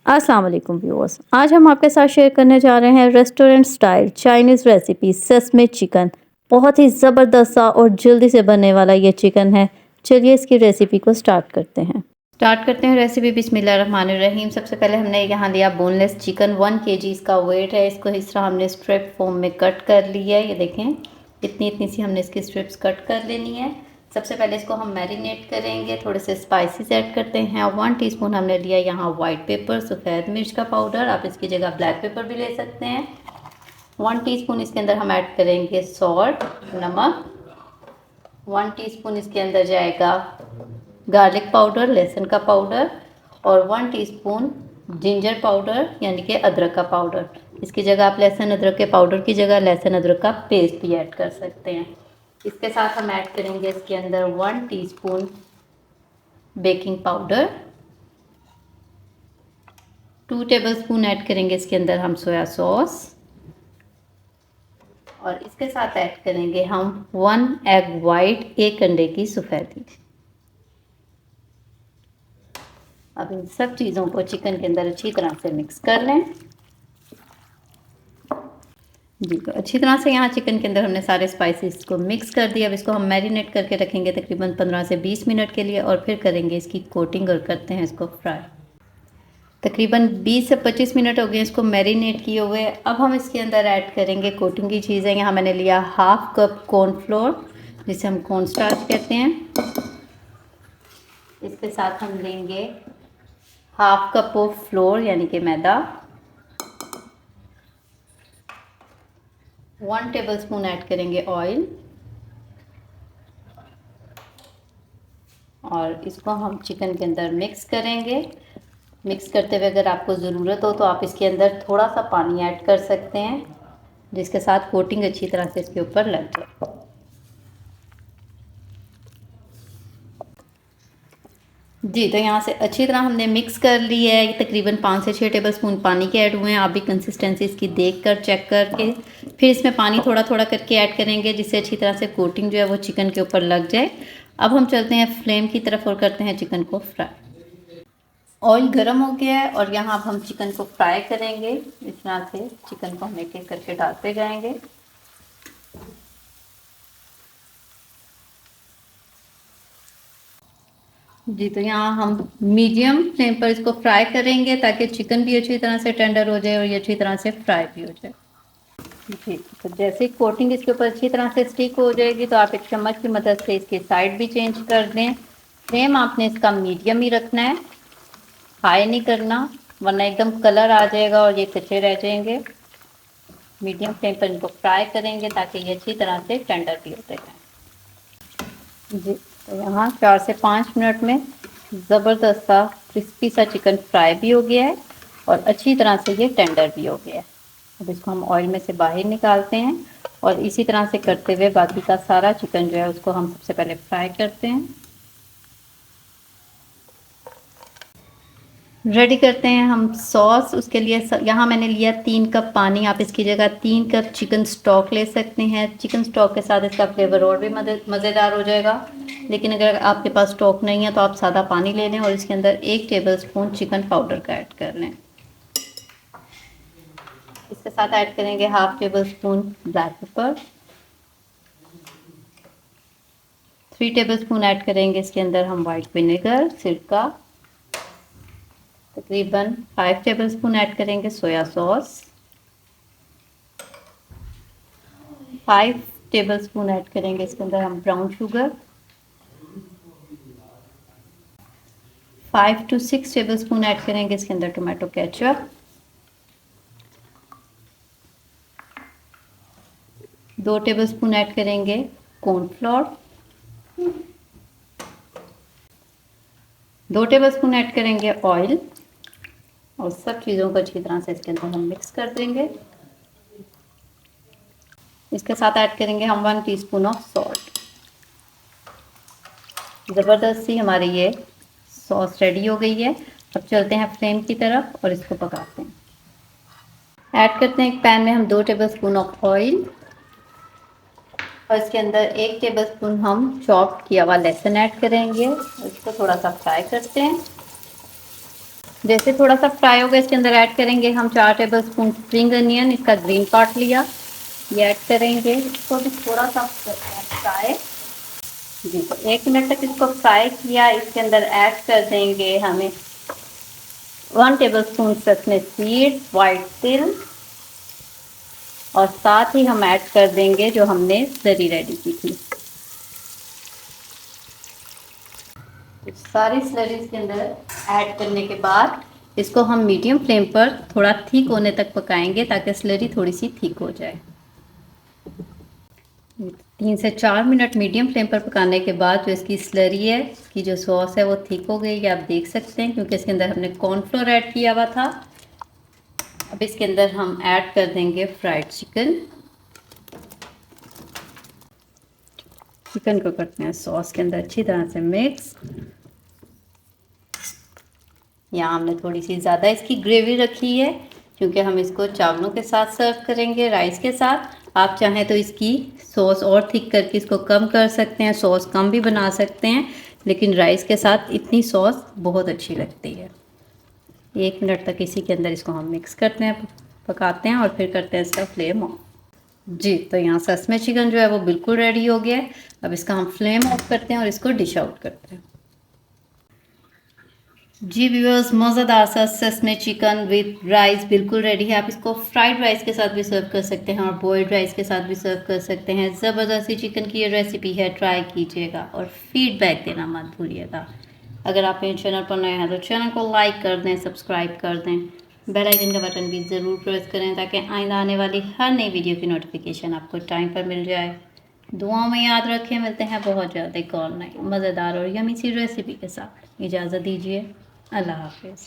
अस्सलाम वालेकुम व्यूअर्स। आज हम आपके साथ शेयर करने जा रहे हैं restaurant style Chinese recipe sesame chicken. बहुत ही ज़बरदस्त सा और जल्दी से बनने वाला ये चिकन है। चलिए इसकी रेसिपी को स्टार्ट करते हैं रेसिपी। बिस्मिल्लाहिर्रहमानिर्रहीम। सबसे पहले हमने यहाँ लिया बोनलेस चिकन 1 kg इसका वेट है। इसको इस तरह हमने स्ट्रिप फॉर्म में कट कर लिया है। ये देखें इतनी इतनी सी हमने इसकी स्ट्रिप्स कट कर लेनी है। सबसे पहले इसको हम मैरिनेट करेंगे। थोड़े से स्पाइसेस ऐड करते हैं। 1 टीस्पून हमने लिया यहाँ वाइट पेपर सफ़ेद मिर्च का पाउडर, आप इसकी जगह ब्लैक पेपर भी ले सकते हैं। 1 टीस्पून इसके अंदर हम ऐड करेंगे सॉल्ट नमक। 1 टीस्पून इसके अंदर जाएगा गार्लिक पाउडर लहसुन का पाउडर और 1 टीस्पून जिंजर पाउडर यानी कि अदरक का पाउडर। इसकी जगह आप लहसुन अदरक के पाउडर की जगह लहसुन अदरक का पेस्ट भी ऐड कर सकते हैं। इसके साथ हम ऐड करेंगे इसके अंदर 1 teaspoon baking powder, 2 tablespoon add करेंगे इसके अंदर हम सोया सॉस और इसके साथ ऐड करेंगे हम 1 एग वाइट, एक अंडे की सफ़ेदी। अब इन सब चीज़ों को चिकन के अंदर अच्छी तरह से मिक्स कर लें। जी, तो अच्छी तरह से यहाँ चिकन के अंदर हमने सारे स्पाइसेस को मिक्स कर दिया। अब इसको हम मैरिनेट करके रखेंगे तकरीबन 15 से 20 मिनट के लिए और फिर करेंगे इसकी कोटिंग और करते हैं इसको फ्राई। तकरीबन 20 से 25 मिनट हो गए इसको मैरिनेट किए हुए। अब हम इसके अंदर ऐड करेंगे कोटिंग की चीज़ें। यहाँ मैंने लिया हाफ कप कॉर्नफ्लोर जिसे हम कॉर्न स्टार्च कहते हैं। इसके साथ हम लेंगे हाफ कप ऑफ फ्लोर यानी कि मैदा। 1 टेबलस्पून ऐड करेंगे ऑयल और इसको हम चिकन के अंदर मिक्स करेंगे। मिक्स करते हुए अगर आपको ज़रूरत हो तो आप इसके अंदर थोड़ा सा पानी ऐड कर सकते हैं जिसके साथ कोटिंग अच्छी तरह से इसके ऊपर लग जाए। जी, तो यहाँ से अच्छी तरह हमने मिक्स कर ली है। तकरीबन 5 से 6 टेबलस्पून पानी के ऐड हुए हैं। आप भी कंसिस्टेंसी इसकी देख कर चेक करके फिर इसमें पानी थोड़ा थोड़ा करके ऐड करेंगे जिससे अच्छी तरह से कोटिंग जो है वो चिकन के ऊपर लग जाए। अब हम चलते हैं फ्लेम की तरफ और करते हैं चिकन को फ्राई। ऑयल गर्म हो गया है और यहाँ अब हम चिकन को फ्राई करेंगे। इस तरह से चिकन को हम एक एक करके डालते जाएंगे। जी, तो यहाँ हम मीडियम फ्लेम पर इसको फ्राई करेंगे ताकि चिकन भी अच्छी तरह से टेंडर हो जाए और ये अच्छी तरह से फ्राई भी हो जाए। जी, तो जैसे ही कोटिंग इसके ऊपर अच्छी तरह से स्टिक हो जाएगी तो आप एक चम्मच की मदद से इसकी साइड भी चेंज कर दें। फ्लेम आपने इसका मीडियम ही रखना है, हाई नहीं करना वरना एकदम कलर आ जाएगा और ये कच्चे रह जाएंगे। मीडियम फ्लेम पर इनको फ्राई करेंगे ताकि ये अच्छी तरह से टेंडर भी होते जाए। जी, तो यहाँ 4 से 5 मिनट में ज़बरदस्त सा क्रिस्पी सा चिकन फ्राई भी हो गया है और अच्छी तरह से ये टेंडर भी हो गया है। अब इसको हम ऑयल में से बाहर निकालते हैं और इसी तरह से करते हुए बाकी का सारा चिकन जो है उसको हम सबसे पहले फ्राई करते हैं। रेडी करते हैं हम सॉस। उसके लिए यहाँ मैंने लिया 3 कप पानी। आप इसकी जगह 3 कप चिकन स्टॉक ले सकते हैं। चिकन स्टॉक के साथ इसका फ्लेवर और भी मज़ेदार हो जाएगा। लेकिन अगर आपके पास स्टॉक नहीं है तो आप सादा पानी ले लें और इसके अंदर 1 टेबलस्पून चिकन पाउडर का ऐड कर लें। इसके साथ ऐड करेंगे half tablespoon black pepper, 3 tablespoon add करेंगे इसके अंदर हम वाइट विनेगर सिरका, तकरीबन 5 टेबलस्पून ऐड करेंगे सोया सॉस, 5 टेबलस्पून ऐड करेंगे इसके अंदर हम brown sugar, 5 to 6 tablespoon add करेंगे इसके अंदर टोमेटो केचप, 2 टेबलस्पून ऐड करेंगे कॉर्नफ्लोर, 2 टेबलस्पून ऐड करेंगे ऑयल और सब चीज़ों को अच्छी तरह से इसके अंदर हम मिक्स कर देंगे। इसके साथ ऐड करेंगे हम 1 टीस्पून ऑफ सॉल्ट। ज़बरदस्त सी हमारी ये सॉस रेडी हो गई है। अब चलते हैं फ्लेम की तरफ और इसको पकाते हैं। ऐड करते हैं एक पैन में हम 2 टेबलस्पून ऑफ ऑयल और इसके अंदर 1 टेबलस्पून हम चॉप किया हुआ लहसुन ऐड करेंगे और इसको थोड़ा सा फ्राई करते हैं। जैसे थोड़ा सा फ्राई हो गया, इसके अंदर ऐड करेंगे हम 4 टेबलस्पून स्प्रिंग अनियन, इसका ग्रीन पार्ट लिया, ये ऐड करेंगे। इसको भी थोड़ा सा फ्राई जी, तो 1 मिनट तक इसको फ्राई किया। इसके अंदर ऐड कर देंगे हमें 1 टेबलस्पून ससमे सीड, वाइट तिल, और साथ ही हम ऐड कर देंगे जो हमने स्लरी रेडी की थी। सारी स्लरी इसके अंदर ऐड करने के बाद इसको हम मीडियम फ्लेम पर थोड़ा थिक होने तक पकाएंगे ताकि स्लरी थोड़ी सी थिक हो जाए। 3 से 4 मिनट मीडियम फ्लेम पर पकाने के बाद जो इसकी स्लरी है, इसकी जो सॉस है वो थिक हो गई है, आप देख सकते हैं, क्योंकि इसके अंदर हमने कॉर्नफ्लोर ऐड किया हुआ था। अब इसके अंदर हम ऐड कर देंगे फ्राइड चिकन। चिकन को करते हैं सॉस के अंदर अच्छी तरह से मिक्स। यहाँ हमने थोड़ी सी ज़्यादा इसकी ग्रेवी रखी है क्योंकि हम इसको चावलों के साथ सर्व करेंगे, राइस के साथ। आप चाहें तो इसकी सॉस और थिक करके इसको कम कर सकते हैं, सॉस कम भी बना सकते हैं, लेकिन राइस के साथ इतनी सॉस बहुत अच्छी लगती है। 1 मिनट तक इसी के अंदर इसको हम मिक्स करते हैं, पकाते हैं, और फिर करते हैं इसका फ्लेम ऑफ। जी, तो यहाँ ससमे चिकन जो है वो बिल्कुल रेडी हो गया है। अब इसका हम फ्लेम ऑफ करते हैं और इसको डिश आउट करते हैं। जी व्यूअर्स, मज़ेदार सा ससमे चिकन विद राइस बिल्कुल रेडी है। आप इसको फ्राइड राइस के साथ भी सर्व कर सकते हैं और बॉइल्ड राइस के साथ भी सर्व कर सकते हैं। ज़बरदस्त सी चिकन की ये रेसिपी है, ट्राई कीजिएगा और फीडबैक देना मत भूलिएगा। अगर आप मेरे चैनल पर नए हैं तो चैनल को लाइक कर दें, सब्सक्राइब कर दें, बेल आइकन का बटन भी ज़रूर प्रेस करें ताकि आइंदा आने वाली हर नई वीडियो की नोटिफिकेशन आपको टाइम पर मिल जाए। दुआओं में याद रखें, मिलते हैं बहुत जल्द एक और नई मज़ेदार और यमी सी रेसिपी के साथ। इजाज़त दीजिए, अल्लाह हाफिज़।